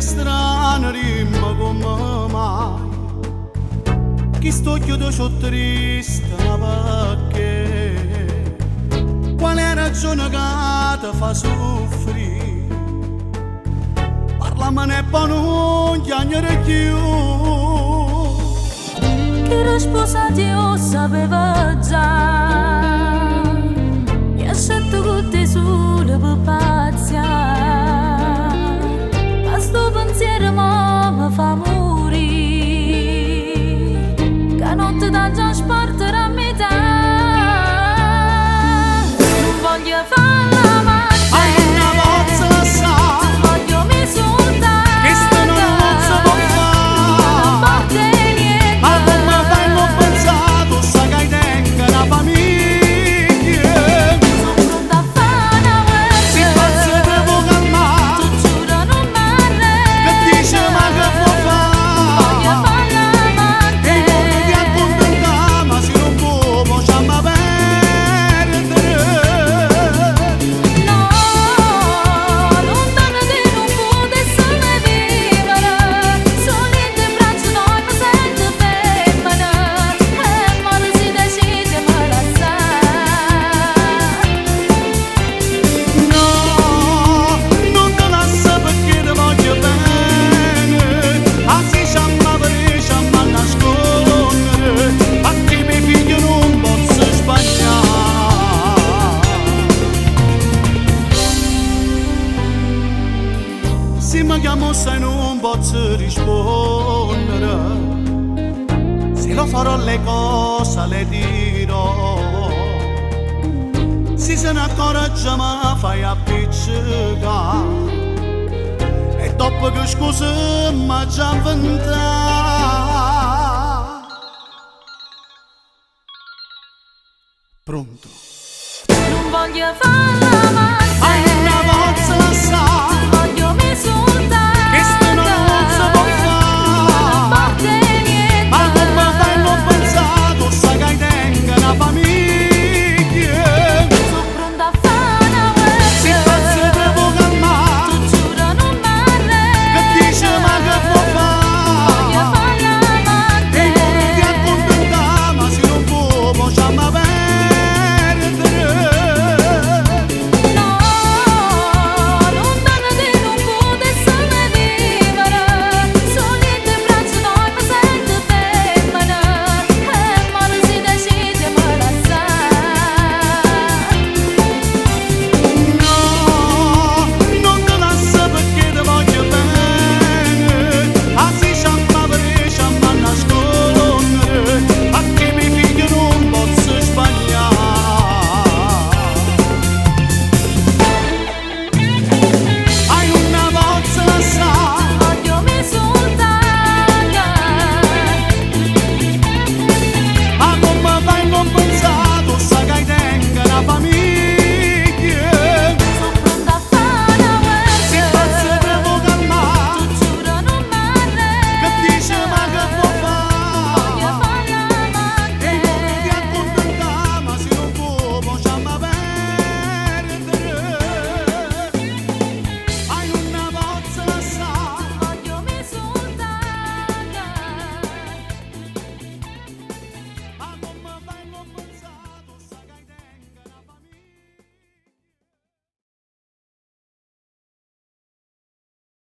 strana rima come mai. Chi sto chiudo so triste perché quale ragione che ti fa soffrire? Parlamene buono chiagnere più. Che risposta Dio sapeva già. E scelto con te solo per paziare. Questo pensiero mi fa morire. Che notte da già sparterà a metà. Non voglio farla mai. Se mi chiamo sai non posso rispondere, se lo farò le cose le dirò, se ne accorge mi fai appiccicare e dopo che scusa mi già inventare. Pronto? Non voglio fare